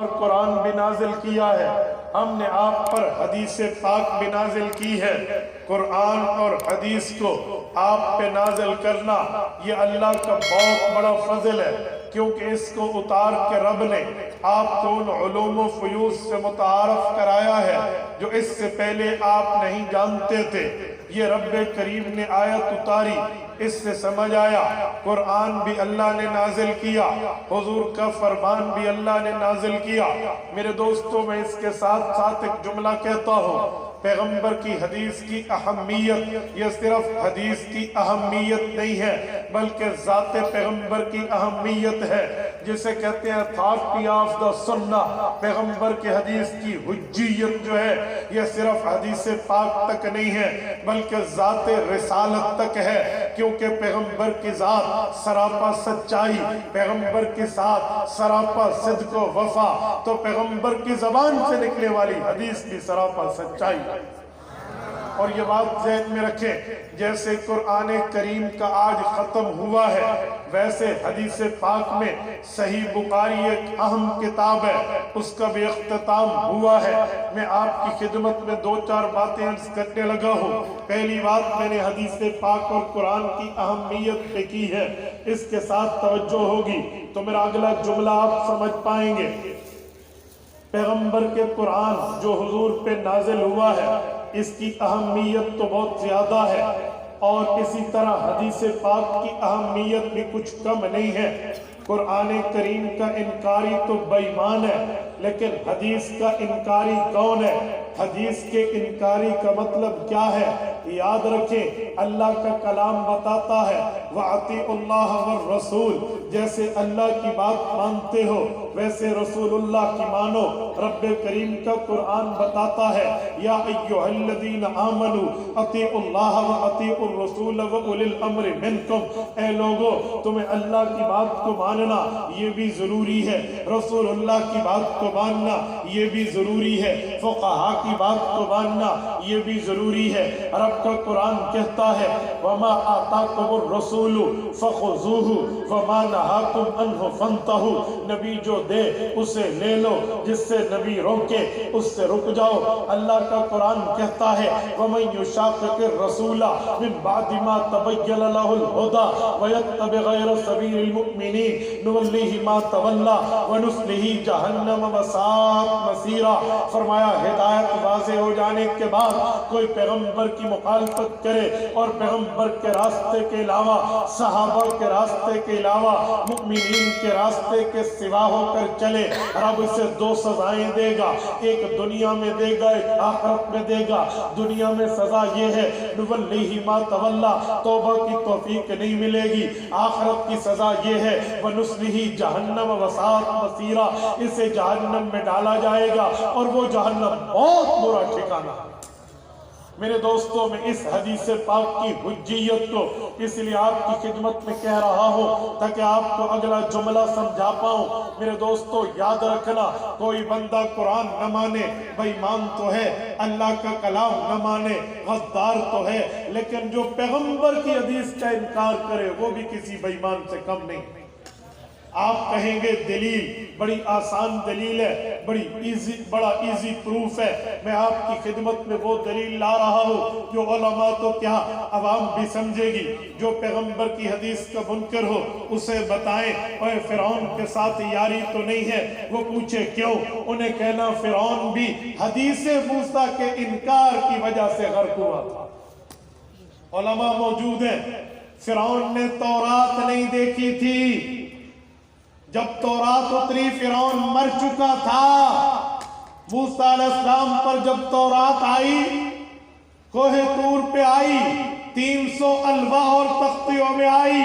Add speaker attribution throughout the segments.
Speaker 1: اور قرآن بھی نازل کیا ہے، ہم نے آپ پر حدیث پاک بھی نازل کی ہے۔ قرآن اور حدیث کو آپ پہ نازل کرنا یہ اللہ کا بہت بڑا فضل ہے، کیونکہ اس کو اتار کے رب نے آپ کو ان علوم و فیوض سے متعارف کرایا ہے جو اس سے پہلے آپ نہیں جانتے تھے۔ یہ رب کریم نے آیت اتاری، اس سے سمجھ آیا قرآن بھی اللہ نے نازل کیا، حضور کا فرمان بھی اللہ نے نازل کیا۔ میرے دوستوں، میں اس کے ساتھ ساتھ ایک جملہ کہتا ہوں، پیغمبر کی حدیث کی اہمیت یہ صرف حدیث کی اہمیت نہیں ہے بلکہ ذات پیغمبر کی اہمیت ہے، جسے کہتے ہیں اتھارٹی آف دا سنہ۔ پیغمبر کی حدیث کی حجیت جو ہے یہ صرف حدیث پاک تک نہیں ہے بلکہ ذات رسالت تک ہے، کیونکہ پیغمبر کی ذات سراپا سچائی، پیغمبر کی ساتھ سراپا صدق و وفا، تو پیغمبر کی زبان سے نکلنے والی حدیث بھی سراپا سچائی۔ اور یہ بات ذہن میں رکھیں، جیسے قرآن کریم کا آج ختم ہوا ہے، ویسے حدیث پاک میں صحیح بخاری ایک اہم کتاب ہے، اس کا بھی اختتام ہوا ہے۔ میں آپ کی خدمت میں دو چار باتیں عرض کرنے لگا ہوں۔ پہلی بات میں نے حدیث پاک اور قرآن کی اہمیت پہ کی ہے، اس کے ساتھ توجہ ہوگی تو میرا اگلا جملہ آپ سمجھ پائیں گے۔ پیغمبر کے قرآن جو حضور پہ نازل ہوا ہے اس کی اہمیت تو بہت زیادہ ہے، اور اسی طرح حدیث پاک کی اہمیت بھی کچھ کم نہیں ہے۔ قرآن کریم کا انکاری تو بے ایمان ہے، لیکن حدیث کا انکاری کون ہے؟ حدیث کے انکاری کا مطلب کیا ہے؟ یاد رکھیں، اللہ کا کلام بتاتا ہے وَأَطِيعُوا اللَّهَ وَالرَّسُولَ، جیسے اللہ کی بات مانتے ہو ویسے رسول اللہ کی مانو۔ رب کریم کا قرآن بتاتا ہے یا ایھا الذین آمنوا اطیعوا اللہ واطیعوا الرسول واولی الامر منکم، اے لوگو تمہیں اللہ کی بات کو ماننا یہ بھی ضروری ہے، رسول اللہ کی بات کو ماننا یہ بھی ضروری ہے، فقہاء کی بات کو ماننا یہ بھی ضروری ہے۔ رب کا قرآن کہتا ہے وما آتاکم الرسول فخذوہ وما نہاکم عنہ فانتہوا، نبی جو دے اسے لے لو، جس سے نبی روکے اس سے رک جاؤ۔ اللہ کا قرآن کہتا ہے وَمَن يُشَاقِقِ الرَّسُولَ مِن بَعْدِ مَا تَبَيَّنَ لَهُ الْهُدَى وَيَتَّبِعْ غَيْرَ سَبِيلِ الْمُؤْمِنِينَ نُوَلِّهِ مَا تَوَلَّى وَنُصْلِهِ جَهَنَّمَ وَسَاءَتْ مَصِيرًا۔ فرمایا ہدایت واضح ہو جانے کے بعد کوئی پیغمبر کی مخالفت کرے اور پیغمبر کے راستے کے علاوہ، صحابہ کے راستے کے علاوہ، مؤمنین کے راستے کے سوا ہو کر چلے، رب اسے دو سزائیں دے گا، ایک دنیا میں دے گا ایک آخرت میں دے گا۔ دنیا میں سزا یہ ہے نُوَلِّهِ مَا تَوَلَّى، توبہ کی توفیق نہیں ملے گی۔ آخرت کی سزا یہ ہے وَنُصْلِهِ جَهَنَّمَ وَسَاءَتْ مَصِيرًا، اسے جہنم میں ڈالا جائے گا اور وہ جہنم بہت برا ٹھکانہ ہے۔ میرے دوستوں، میں اس حدیث پاک کی حجیت کو اس لیے آپ کی خدمت میں کہہ رہا ہوں تاکہ آپ کو اگلا جملہ سمجھا پاؤں۔ میرے دوستوں یاد رکھنا، کوئی بندہ قرآن نہ مانے بے ایمان تو ہے، اللہ کا کلام نہ مانے غدار تو ہے، لیکن جو پیغمبر کی حدیث کا انکار کرے وہ بھی کسی بے ایمان سے کم نہیں۔ آپ کہیں گے دلیل بڑی آسان دلیل ہے، بڑا ایزی پروف ہے۔ میں آپ کی خدمت میں وہ دلیل لا رہا ہوں جو علماء تو کیا عوام بھی سمجھے گی۔ جو پیغمبر کی حدیث کا منکر ہو اسے بتائیں اور فرعون کے ساتھ یاری تو نہیں ہے، وہ پوچھے کیوں، انہیں کہنا فرعون بھی حدیث موسیٰ کے انکار کی وجہ سے غرق ہوا تھا۔ علماء موجود ہیں، فرعون نے تورات نہیں دیکھی تھی، جب تورات اتری فرعون مر چکا تھا۔ موسیٰ علیہ السلام پر جب تورات آئی، کوہ طور پہ آئی، 300 الواح اور تختیوں میں آئی،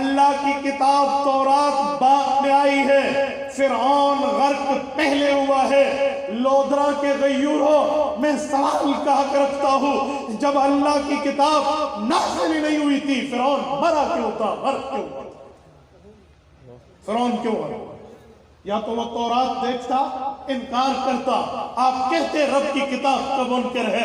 Speaker 1: اللہ کی کتاب تورات بعد میں آئی ہے۔ فرعون غرق پہلے ہوا ہے۔ لودرا کے غیور ہو، میں سوال کا حق رکھتا ہوں، جب اللہ کی کتاب نازل نہیں ہوئی تھی فرعون مرا کیوں تھا؟ غرق کیوں تھا؟ فرعون کیوں ہے؟ یا تو وہ تورات دیکھتا، انکار کرتا، آپ کہتے رب کی کتاب کا منکر ہے،